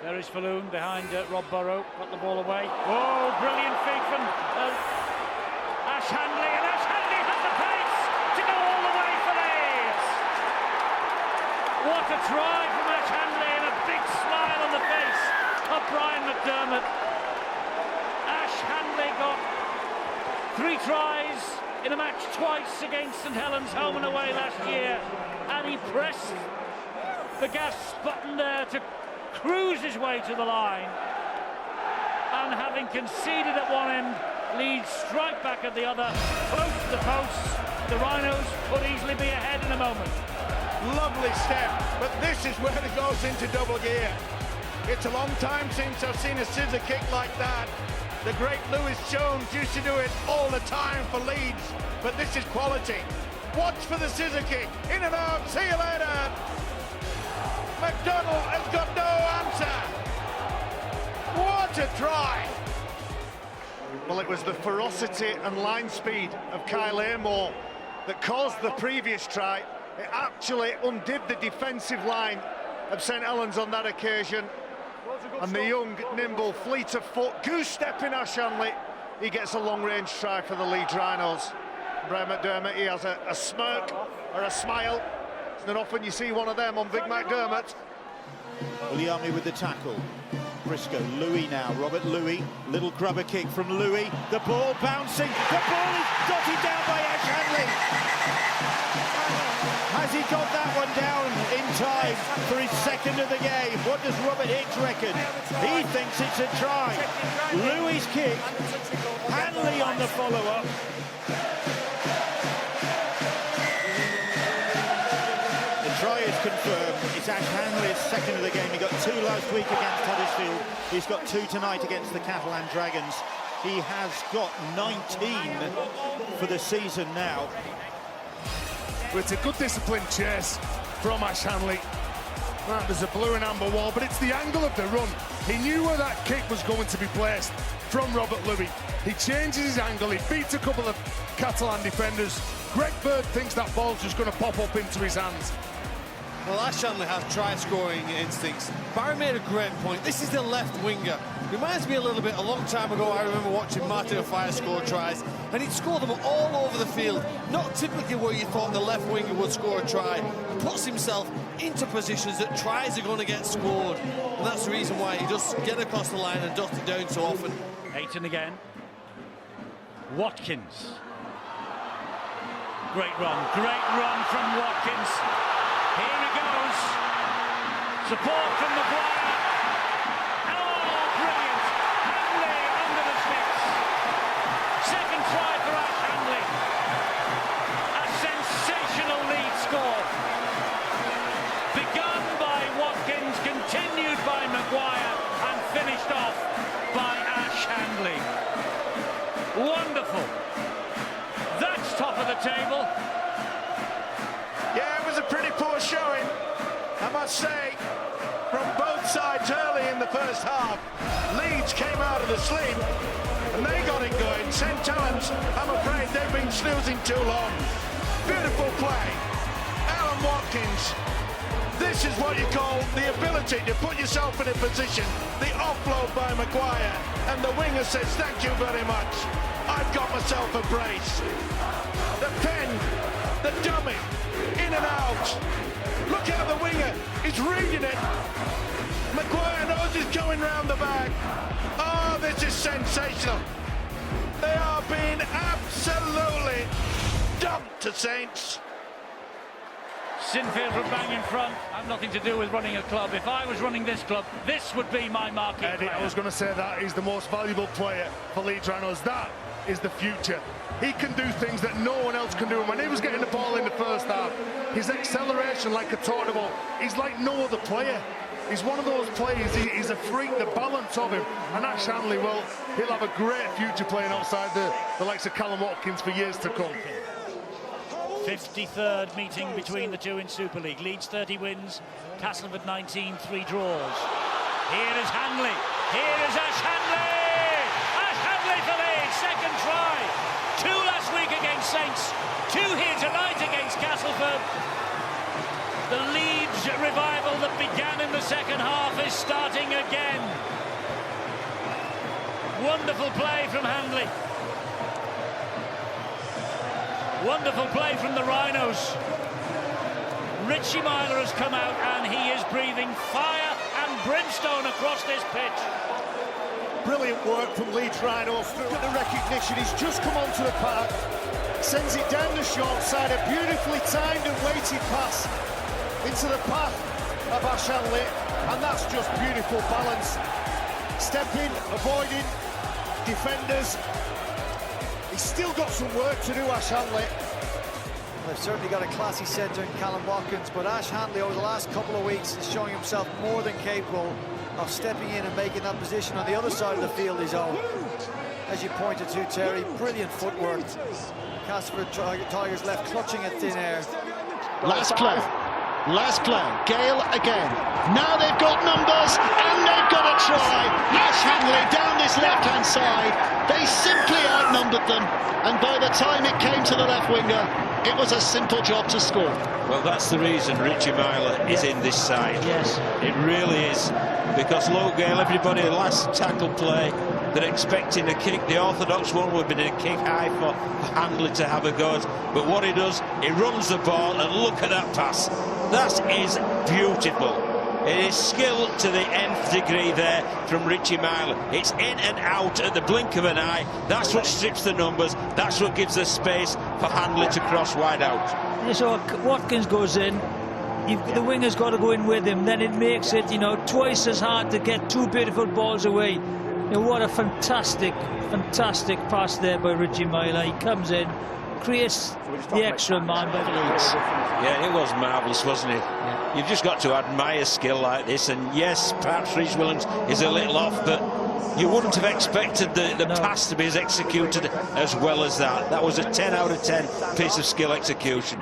There is Falloon behind Rob Burrow, got the ball away. Oh, brilliant feat from Ash Handley, and Ash Handley has the pace to go all the way for Leeds. What a try from Ash Handley, and a big smile on the face of Brian McDermott. Ash Handley got 3 tries in a match twice against St Helens home and away last year, and he pressed the gas button there to cruise his way to the line, and having conceded at one end, Leeds strike back at the other, close to the posts. The Rhinos could easily be ahead in a moment. Lovely step, but this is where it goes into double gear. It's a long time since I've seen a scissor kick like that. The great Lewis Jones used to do it all the time for Leeds, but this is quality. Watch for the scissor kick, in and out, see you later. McDonald has got no answer. What a try! Well, it was the ferocity and line speed of Kyle Amor that caused the previous try. It actually undid the defensive line of St Helens on that occasion. And the young, nimble, fleet of foot, goose-stepping Ash Handley, he gets a long-range try for the Leeds Rhinos. Brian McDermott, he has a smirk or a smile. It's not often you see one of them on Big McDermott. Uliami with the tackle. Briscoe, Louis now, Robert Louis, little grubber kick from Louis, the ball bouncing, the ball is dotted down by Ash Handley. Has he got that one down in time for his second of the game? What does Robert Hicks reckon? He thinks it's a try. Louis' kick, Handley on the follow-up. Try is confirmed. It's Ash Handley's second of the game. He got 2 last week against Huddersfield. He's got 2 tonight against the Catalan Dragons. He has got 19 for the season now. Well, it's a good disciplined chase from Ash Handley. Right, there's a blue and amber wall, but it's the angle of the run. He knew where that kick was going to be placed from Robert Louis. He changes his angle, he beats a couple of Catalan defenders. Greg Bird thinks that ball's just going to pop up into his hands. Well, Ash Handley has try-scoring instincts. Barry made a great point. This is the left winger. Reminds me a little bit, a long time ago, I remember watching Martin O'Fire score tries, and he'd score them all over the field. Not typically where you thought the left winger would score a try. He puts himself into positions that tries are going to get scored. And that's the reason why he just get across the line and dot it down so often. Ayton again. Watkins. Great run from Watkins. Here he goes. Support from Maguire. Oh, brilliant. Handley under the sticks. Second try for Ash Handley. A sensational lead score. Begun by Watkins, continued by Maguire, and finished off by Ash Handley. Wonderful. That's top of the table. Yeah, it was a pretty poor showing, I must say, from both sides early in the first half. Leeds came out of the sleep, and they got it going. St Helens, I'm afraid they've been snoozing too long. Beautiful play. Alan Watkins. This is what you call the ability to put yourself in a position. The offload by Maguire, and the winger says, thank you very much. I've got myself a brace. The pen, the dummy, in and out. Look at the winger, he's reading it. Maguire knows he's going round the back. Oh, this is sensational. They are being absolutely dumped to Saints. Sinfield from bang in front. I've nothing to do with running a club. If I was running this club, this would be my marking Eddie, player. I was going to say that he's the most valuable player for Leeds Rhinos. That is the future. He can do things that no one else can do. And when he was getting the ball in the first half, his acceleration, like I talked about, he's like no other player. He's one of those players, he's a freak, the balance of him. And Ash Handley, well, he'll have a great future playing outside the likes of Callum Watkins for years to come. 53rd meeting between the two in Super League. Leeds 30 wins, Castleford 19, 3 draws. Here is Handley. Here is Ash Handley. Ash Handley for Leeds, second try. 2 last week against Saints, 2 here tonight against Castleford. The Leeds revival that began in the second half is starting again. Wonderful play from Handley. Wonderful play from the Rhinos. Richie Myler has come out and he is breathing fire and brimstone across this pitch. Brilliant work from Leeds Rhinos. Look at the recognition. He's just come onto the park, sends it down the short side, a beautifully timed and weighted pass into the path of Ash Handley, and that's just beautiful balance. Stepping, avoiding defenders. He's still got some work to do, Ash Handley. They've certainly got a classy centre in Callum Watkins, but Ash Handley over the last couple of weeks is showing himself more than capable of stepping in and making that position on the other side of the field his own. As you pointed to, Terry, brilliant footwork. Casper Tigers left clutching at thin air. Last play, Gale again. Now they've got numbers and they've got a try. Ash Handley down this left-hand side. They simply outnumbered them, and by the time it came to the left winger, it was a simple job to score. Well, that's the reason Richie Myler is in this side. Yes. It really is. Because Low Gale, everybody last tackle play, they're expecting a kick. The orthodox one would have been a kick high for Handley to have a go. But what he does, he runs the ball, and look at that pass. That is beautiful. It is skill to the nth degree there from Richie Myler. It's in and out at the blink of an eye. That's what strips the numbers. That's what gives the space for Handley to cross wide out. So Watkins goes in. The winger's got to go in with him. Then it makes it, twice as hard to get two beautiful balls away. What a fantastic pass there by Richie Myler. He comes in, creates the extra man by Leeds. Yeah, it was marvellous, wasn't it? Yeah. You've just got to admire skill like this. And yes, perhaps Rhys Williams is a little off, but you wouldn't have expected the pass to be as executed as well as that. That was a 10 out of 10 piece of skill execution.